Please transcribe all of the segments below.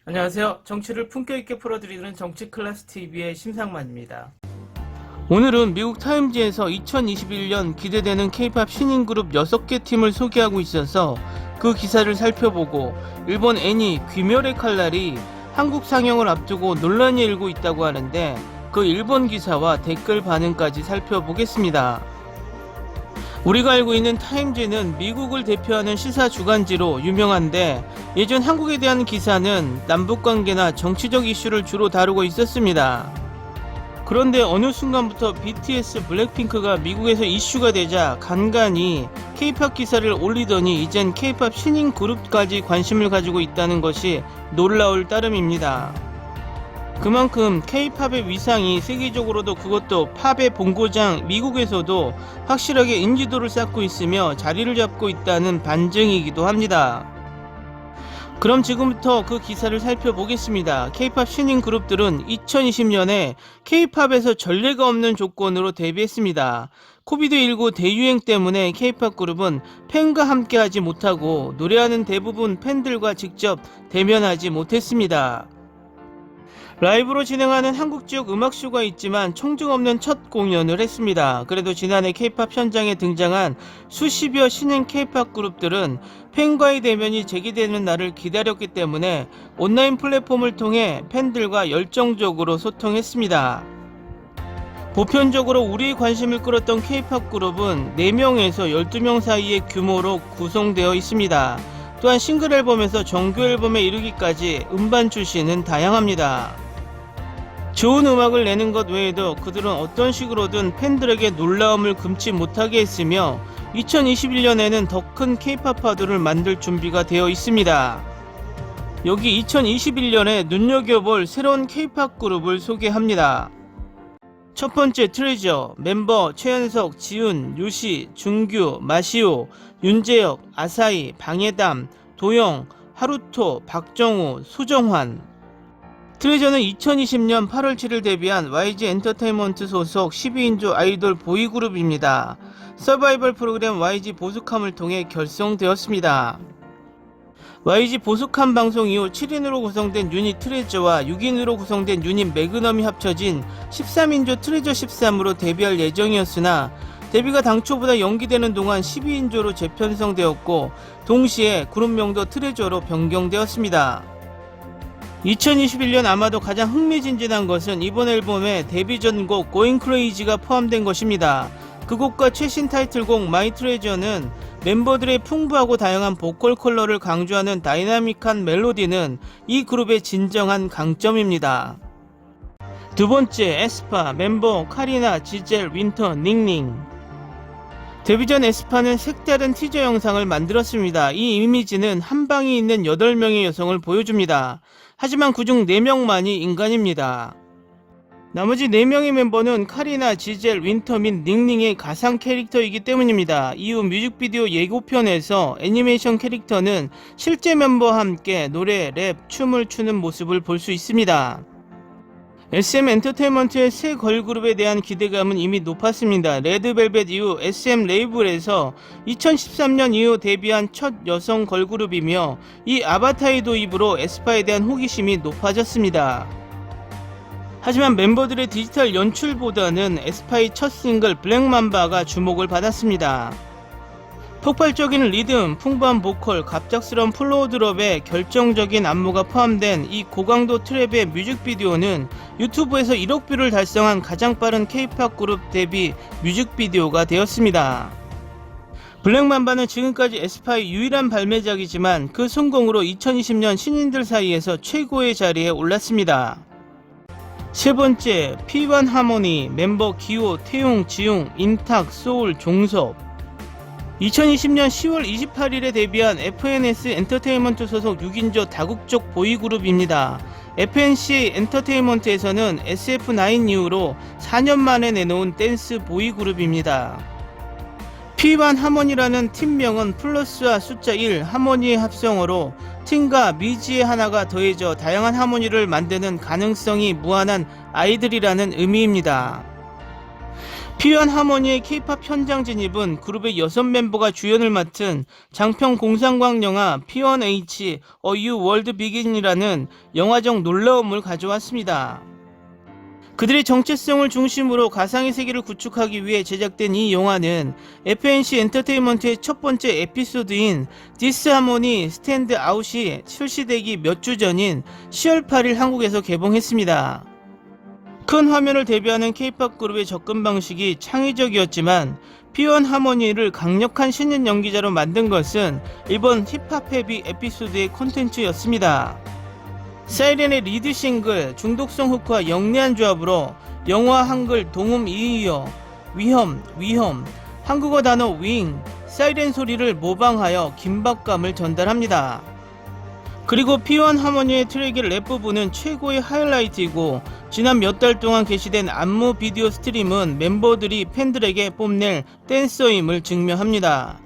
안녕하세요. 정치를 품격있게 풀어드리는 정치클래스TV의 심상만입니다. 오늘은 미국 타임지에서 2021년 기대되는 K-POP 신인그룹 6개 팀을 소개하고 있어서 그 기사를 살펴보고 일본 애니 귀멸의 칼날이 한국 상영을 앞두고 논란이 일고 있다고 하는데 그 일본 기사와 댓글 반응까지 살펴보겠습니다. 우리가 알고 있는 타임지는 미국을 대표하는 시사 주간지로 유명한데 예전 한국에 대한 기사는 남북관계나 정치적 이슈를 주로 다루고 있었습니다. 그런데 어느 순간부터 BTS 블랙핑크가 미국에서 이슈가 되자 간간히 K-POP 기사를 올리더니 이젠 K-POP 신인 그룹까지 관심을 가지고 있다는 것이 놀라울 따름입니다. 그만큼 K-POP의 위상이 세계적으로도 그것도 팝의 본고장 미국에서도 확실하게 인지도를 쌓고 있으며 자리를 잡고 있다는 반증이기도 합니다. 그럼 지금부터 그 기사를 살펴보겠습니다. K-POP 신인 그룹들은 2020년에 K-POP에서 전례가 없는 조건으로 데뷔했습니다. 코비드19 대유행 때문에 K-POP 그룹은 팬과 함께 하지 못하고 노래하는 대부분 팬들과 직접 대면하지 못했습니다. 라이브로 진행하는 한국 지역 음악쇼가 있지만 청중 없는 첫 공연을 했습니다. 그래도 지난해 K-POP 현장에 등장한 수십여 신인 K-POP 그룹들은 팬과의 대면이 재개되는 날을 기다렸기 때문에 온라인 플랫폼을 통해 팬들과 열정적으로 소통했습니다. 보편적으로 우리의 관심을 끌었던 K-POP 그룹은 4명에서 12명 사이의 규모로 구성되어 있습니다. 또한 싱글 앨범에서 정규 앨범에 이르기까지 음반 출시는 다양합니다. 좋은 음악을 내는 것 외에도 그들은 어떤 식으로든 팬들에게 놀라움을 금치 못하게 했으며 2021년에는 더 큰 K-POP파들을 만들 준비가 되어 있습니다. 여기 2021년에 눈여겨볼 새로운 K-POP 그룹을 소개합니다. 첫 번째 트레저, 멤버 최연석, 지훈, 요시, 준규, 마시오, 윤재혁, 아사히, 방해담, 도영, 하루토, 박정우, 수정환. 트레저는 2020년 8월 7일 데뷔한 YG 엔터테인먼트 소속 12인조 아이돌 보이그룹입니다. 서바이벌 프로그램 YG 보숙함을 통해 결성되었습니다. YG 보숙함 방송 이후 7인으로 구성된 유닛 트레저와 6인으로 구성된 유닛 매그넘이 합쳐진 13인조 트레저 13으로 데뷔할 예정이었으나 데뷔가 당초보다 연기되는 동안 12인조로 재편성되었고 동시에 그룹명도 트레저로 변경되었습니다. 2021년 아마도 가장 흥미진진한 것은 이번 앨범에 데뷔 전곡 Going Crazy가 포함된 것입니다. 그 곡과 최신 타이틀곡 My Treasure는 멤버들의 풍부하고 다양한 보컬 컬러를 강조하는 다이나믹한 멜로디는 이 그룹의 진정한 강점입니다. 두 번째, 에스파, 멤버 카리나, 지젤, 윈터, 닝닝. 데뷔 전 에스파는 색다른 티저 영상을 만들었습니다. 이 이미지는 한 방에 있는 8명의 여성을 보여줍니다. 하지만 그중 4명만이 인간입니다. 나머지 4명의 멤버는 카리나, 지젤, 윈터 및 닝닝의 가상 캐릭터이기 때문입니다. 이후 뮤직비디오 예고편에서 애니메이션 캐릭터는 실제 멤버와 함께 노래, 랩, 춤을 추는 모습을 볼 수 있습니다. SM 엔터테인먼트의 새 걸그룹에 대한 기대감은 이미 높았습니다. 레드벨벳 이후 SM 레이블에서 2013년 이후 데뷔한 첫 여성 걸그룹이며 이 아바타의 도입으로 에스파에 대한 호기심이 높아졌습니다. 하지만 멤버들의 디지털 연출보다는 에스파의 첫 싱글 블랙맘바가 주목을 받았습니다. 폭발적인 리듬, 풍부한 보컬, 갑작스러운 플로우 드롭에 결정적인 안무가 포함된 이 고강도 트랩의 뮤직비디오는 유튜브에서 1억 뷰를 달성한 가장 빠른 K-POP 그룹 데뷔 뮤직비디오가 되었습니다. 블랙맘바는 지금까지 에스파의 유일한 발매작이지만 그 성공으로 2020년 신인들 사이에서 최고의 자리에 올랐습니다. 세 번째, P1 하모니, 멤버 기호, 태용, 지웅, 인탁, 소울, 종섭. 2020년 10월 28일에 데뷔한 FNS 엔터테인먼트 소속 6인조 다국적 보이그룹입니다. FNC 엔터테인먼트에서는 SF9 이후로 4년 만에 내놓은 댄스 보이그룹입니다. P1 하모니라는 팀명은 플러스와 숫자 1 하모니의 합성어로 팀과 미지의 하나가 더해져 다양한 하모니를 만드는 가능성이 무한한 아이들이라는 의미입니다. P1 하모니의 K-팝 현장 진입은 그룹의 6멤버가 주연을 맡은 장편 공상과학 영화 P1H A New World Begin이라는 영화적 놀라움을 가져왔습니다. 그들의 정체성을 중심으로 가상의 세계를 구축하기 위해 제작된 이 영화는 FNC 엔터테인먼트의 첫 번째 에피소드인 This Harmony Stand Out이 출시되기 몇 주 전인 10월 8일 한국에서 개봉했습니다. 큰 화면을 대비하는 K-팝 그룹의 접근 방식이 창의적이었지만 P1 하모니를 강력한 신인 연기자로 만든 것은 이번 힙합 헤비 에피소드의 콘텐츠였습니다. 사이렌의 리드 싱글 중독성 후크와 영리한 조합으로 영어 한글 동음 이의어 위험 한국어 단어 윙 사이렌 소리를 모방하여 긴박감을 전달합니다. 그리고 P1 하모니의 트랙의 랩 부분은 최고의 하이라이트이고 지난 몇 달 동안 게시된 안무 비디오 스트림은 멤버들이 팬들에게 뽐낼 댄서임을 증명합니다.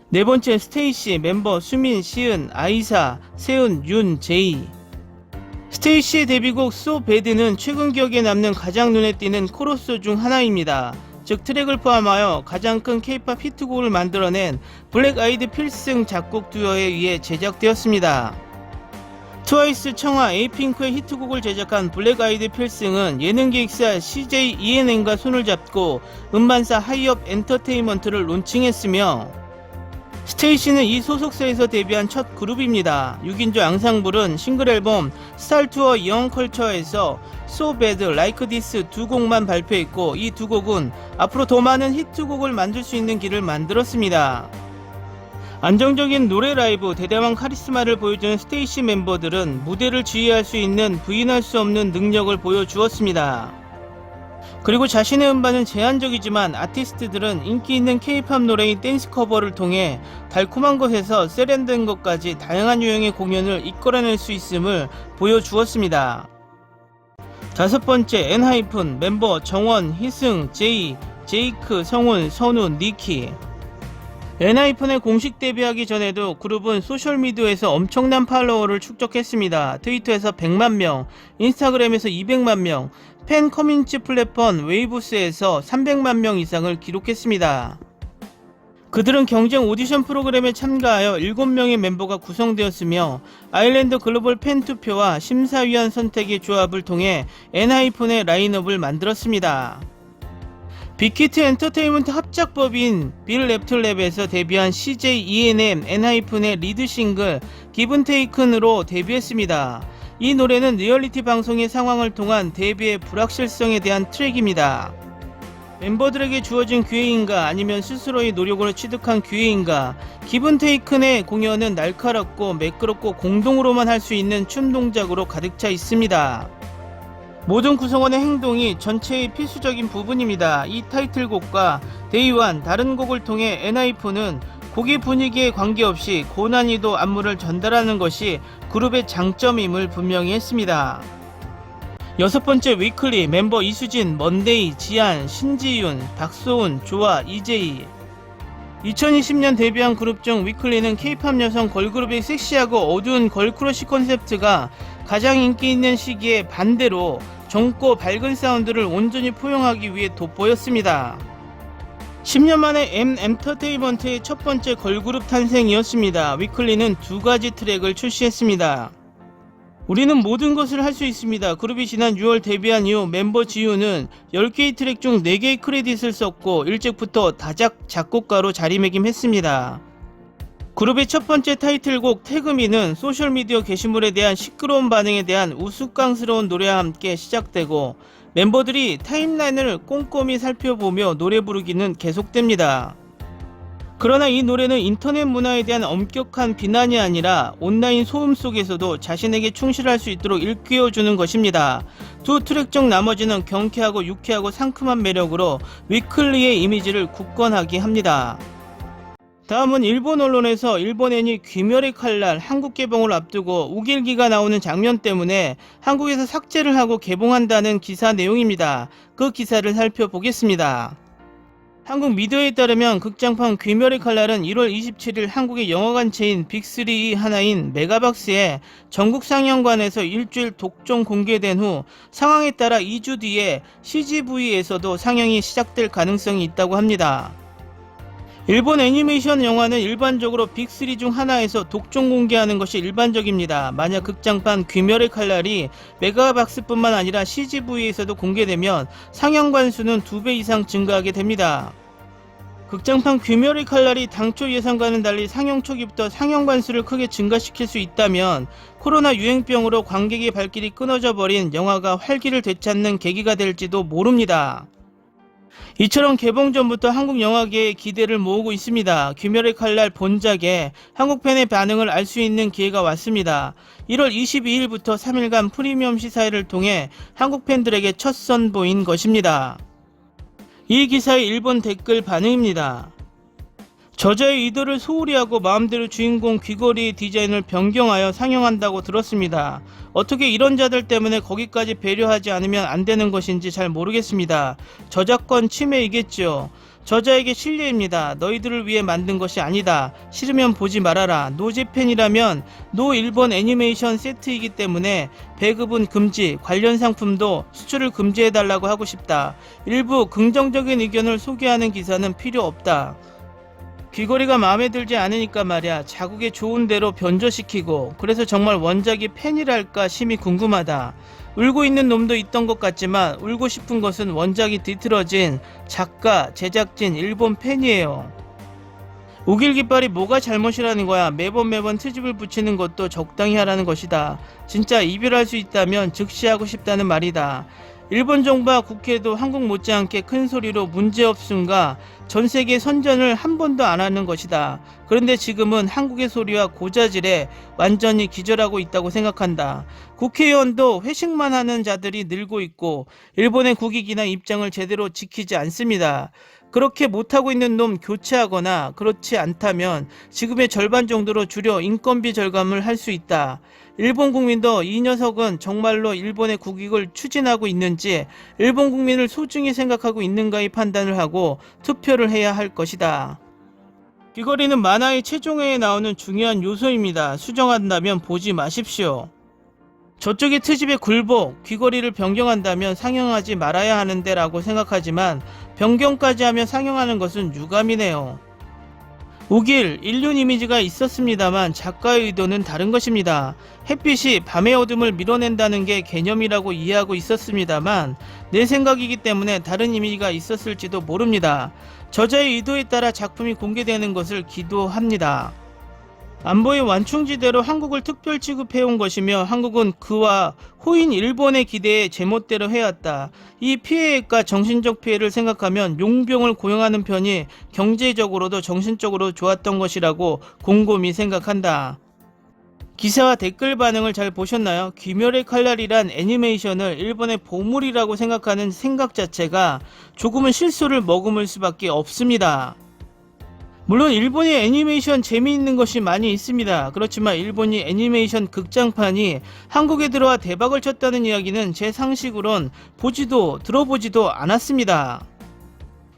네 번째 스테이시 멤버 수민, 시은, 아이사, 세은, 윤, 제이. 스테이시의 데뷔곡 So Bad는 최근 기억에 남는 가장 눈에 띄는 코러스 중 하나입니다. 즉 트랙을 포함하여 가장 큰 K-팝 히트곡을 만들어낸 블랙 아이드 필승 작곡 듀오에 의해 제작되었습니다. 트와이스, 청아, 에이핑크의 히트곡을 제작한 블랙 아이드 필승은 예능 기획사 CJ ENM과 손을 잡고 음반사 하이업 엔터테인먼트를 론칭했으며 스테이시는 이 소속사에서 데뷔한 첫 그룹입니다. 6인조 앙상블은 싱글 앨범 스타일투어 영컬처에서 So Bad, Like This 두 곡만 발표했고 이 두 곡은 앞으로 더 많은 히트곡을 만들 수 있는 길을 만들었습니다. 안정적인 노래 라이브, 대담한 카리스마를 보여주는 스테이시 멤버들은 무대를 지휘할 수 있는 부인할 수 없는 능력을 보여주었습니다. 그리고 자신의 음반은 제한적이지만 아티스트들은 인기 있는 K-팝 노래인 댄스 커버를 통해 달콤한 것에서 세련된 것까지 다양한 유형의 공연을 이끌어낼 수 있음을 보여주었습니다. 다섯 번째 엔하이픈 멤버 정원, 희승, 제이, 제이크, 성훈, 선우, 니키. 엔하이픈의 공식 데뷔하기 전에도 그룹은 소셜미디어에서 엄청난 팔로워를 축적했습니다. 트위터에서 100만명, 인스타그램에서 200만명, 팬 커뮤니티 플랫폼 웨이브스에서 300만명 이상을 기록했습니다. 그들은 경쟁 오디션 프로그램에 참가하여 7명의 멤버가 구성되었으며 아일랜드 글로벌 팬 투표와 심사위원 선택의 조합을 통해 엔하이픈의 라인업을 만들었습니다. 빅히트 엔터테인먼트 합작법인 빌 랩틀랩에서 데뷔한 CJ ENM 엔하이픈의 리드 싱글 기븐 테이큰으로 데뷔했습니다. 이 노래는 리얼리티 방송의 상황을 통한 데뷔의 불확실성에 대한 트랙입니다. 멤버들에게 주어진 기회인가 아니면 스스로의 노력으로 취득한 기회인가. 기분 테이큰의 공연은 날카롭고 매끄럽고 공동으로만 할 수 있는 춤 동작으로 가득 차 있습니다. 모든 구성원의 행동이 전체의 필수적인 부분입니다. 이 타이틀곡과 데이원 다른 곡을 통해 엔하이픈은 곡의 분위기에 관계없이 고난이도 안무를 전달하는 것이 그룹의 장점임을 분명히 했습니다. 여섯 번째 위클리 멤버 이수진, 먼데이, 지안, 신지윤, 박소은, 조아, 이재희. 2020년 데뷔한 그룹 중 위클리는 K-팝 여성 걸그룹의 섹시하고 어두운 걸크러쉬 컨셉트가 가장 인기 있는 시기에 반대로 젊고 밝은 사운드를 온전히 포용하기 위해 돋보였습니다. 10년 만에 엔터테인먼트의 첫 번째 걸그룹 탄생이었습니다. 위클리는 두 가지 트랙을 출시했습니다. 우리는 모든 것을 할 수 있습니다. 그룹이 지난 6월 데뷔한 이후 멤버 지유는 10개의 트랙 중 4개의 크레딧을 썼고 일찍부터 다작 작곡가로 자리매김했습니다. 그룹의 첫 번째 타이틀곡 태그미는 소셜미디어 게시물에 대한 시끄러운 반응에 대한 우스꽝스러운 노래와 함께 시작되고 멤버들이 타임라인을 꼼꼼히 살펴보며 노래 부르기는 계속됩니다. 그러나 이 노래는 인터넷 문화에 대한 엄격한 비난이 아니라 온라인 소음 속에서도 자신에게 충실할 수 있도록 일깨워주는 것입니다. 두 트랙 중 나머지는 경쾌하고 유쾌하고 상큼한 매력으로 위클리의 이미지를 굳건하게 합니다. 다음은 일본 언론에서 일본 애니 귀멸의 칼날 한국 개봉을 앞두고 우길기가 나오는 장면 때문에 한국에서 삭제를 하고 개봉한다는 기사 내용입니다. 그 기사를 살펴보겠습니다. 한국 미디어에 따르면 극장판 귀멸의 칼날은 1월 27일 한국의 영화관 체인 빅3 하나인 메가박스에 전국 상영관에서 일주일 독점 공개된 후 상황에 따라 2주 뒤에 CGV에서도 상영이 시작될 가능성이 있다고 합니다. 일본 애니메이션 영화는 일반적으로 빅3 중 하나에서 독점 공개하는 것이 일반적입니다. 만약 극장판 귀멸의 칼날이 메가박스뿐만 아니라 CGV에서도 공개되면 상영관 수는 2배 이상 증가하게 됩니다. 극장판 귀멸의 칼날이 당초 예상과는 달리 상영 초기부터 상영관 수를 크게 증가시킬 수 있다면 코로나 유행병으로 관객의 발길이 끊어져 버린 영화가 활기를 되찾는 계기가 될지도 모릅니다. 이처럼 개봉 전부터 한국 영화계의 기대를 모으고 있습니다. 귀멸의 칼날 본작에 한국 팬의 반응을 알 수 있는 기회가 왔습니다. 1월 22일부터 3일간 프리미엄 시사회를 통해 한국 팬들에게 첫 선보인 것입니다. 이 기사의 일본 댓글 반응입니다. 저자의 의도를 소홀히 하고 마음대로 주인공 귀걸이의 디자인을 변경하여 상영한다고 들었습니다. 어떻게 이런 자들 때문에 거기까지 배려하지 않으면 안 되는 것인지 잘 모르겠습니다. 저작권 침해이겠죠. 저자에게 실례입니다. 너희들을 위해 만든 것이 아니다. 싫으면 보지 말아라. 노제팬이라면 노 일본 애니메이션 세트이기 때문에 배급은 금지, 관련 상품도 수출을 금지해달라고 하고 싶다. 일부 긍정적인 의견을 소개하는 기사는 필요 없다. 귀걸이가 마음에 들지 않으니까 말이야 자국에 좋은 대로 변조시키고, 그래서 정말 원작이 팬이랄까 심히 궁금하다. 울고 있는 놈도 있던 것 같지만 울고 싶은 것은 원작이 뒤틀어진 작가, 제작진, 일본 팬이에요. 우길 깃발이 뭐가 잘못이라는 거야. 매번 트집을 붙이는 것도 적당히 하라는 것이다. 진짜 이별할 수 있다면 즉시 하고 싶다는 말이다. 일본 정부와 국회도 한국 못지않게 큰 소리로 문제없음과 전세계 선전을 한 번도 안 하는 것이다. 그런데 지금은 한국의 소리와 고자질에 완전히 기절하고 있다고 생각한다. 국회의원도 회식만 하는 자들이 늘고 있고 일본의 국익이나 입장을 제대로 지키지 않습니다. 그렇게 못하고 있는 놈 교체하거나 그렇지 않다면 지금의 절반 정도로 줄여 인건비 절감을 할 수 있다. 일본 국민도 이 녀석은 정말로 일본의 국익을 추진하고 있는지 일본 국민을 소중히 생각하고 있는가의 판단을 하고 투표를 해야 할 것이다. 귀걸이는 만화의 최종회에 나오는 중요한 요소입니다. 수정한다면 보지 마십시오. 저쪽의 트집의 굴복, 귀걸이를 변경한다면 상영하지 말아야 하는데 라고 생각하지만 변경까지 하면 상영하는 것은 유감이네요. 우길, 인륜 이미지가 있었습니다만 작가의 의도는 다른 것입니다. 햇빛이 밤의 어둠을 밀어낸다는 게 개념이라고 이해하고 있었습니다만 내 생각이기 때문에 다른 의미가 있었을지도 모릅니다. 저자의 의도에 따라 작품이 공개되는 것을 기도합니다. 안보의 완충지대로 한국을 특별 취급해온 것이며 한국은 그와 호인 일본의 기대에 제멋대로 해왔다. 이 피해액과 정신적 피해를 생각하면 용병을 고용하는 편이 경제적으로도 정신적으로 좋았던 것이라고 곰곰이 생각한다. 기사와 댓글 반응을 잘 보셨나요? 귀멸의 칼날이란 애니메이션을 일본의 보물이라고 생각하는 생각 자체가 조금은 실수를 머금을 수밖에 없습니다. 물론 일본의 애니메이션 재미있는 것이 많이 있습니다. 그렇지만 일본이 애니메이션 극장판이 한국에 들어와 대박을 쳤다는 이야기는 제 상식으론 보지도 들어보지도 않았습니다.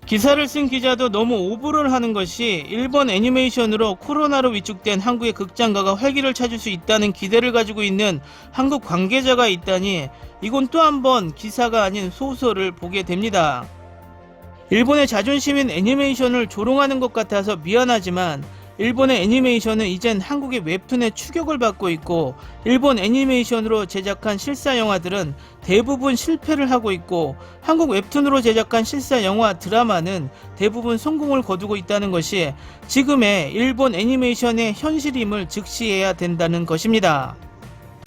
기사를 쓴 기자도 너무 오버를 하는 것이 일본 애니메이션으로 코로나로 위축된 한국의 극장가가 활기를 찾을 수 있다는 기대를 가지고 있는 한국 관계자가 있다니 이건 또 한 번 기사가 아닌 소설을 보게 됩니다. 일본의 자존심인 애니메이션을 조롱하는 것 같아서 미안하지만 일본의 애니메이션은 이젠 한국의 웹툰에 추격을 받고 있고 일본 애니메이션으로 제작한 실사 영화들은 대부분 실패를 하고 있고 한국 웹툰으로 제작한 실사 영화 드라마는 대부분 성공을 거두고 있다는 것이 지금의 일본 애니메이션의 현실임을 직시해야 된다는 것입니다.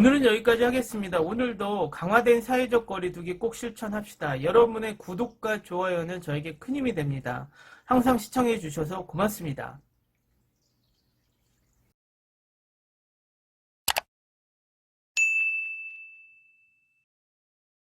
오늘은 여기까지 하겠습니다. 오늘도 강화된 사회적 거리두기 꼭 실천합시다. 여러분의 구독과 좋아요는 저에게 큰 힘이 됩니다. 항상 시청해 주셔서 고맙습니다.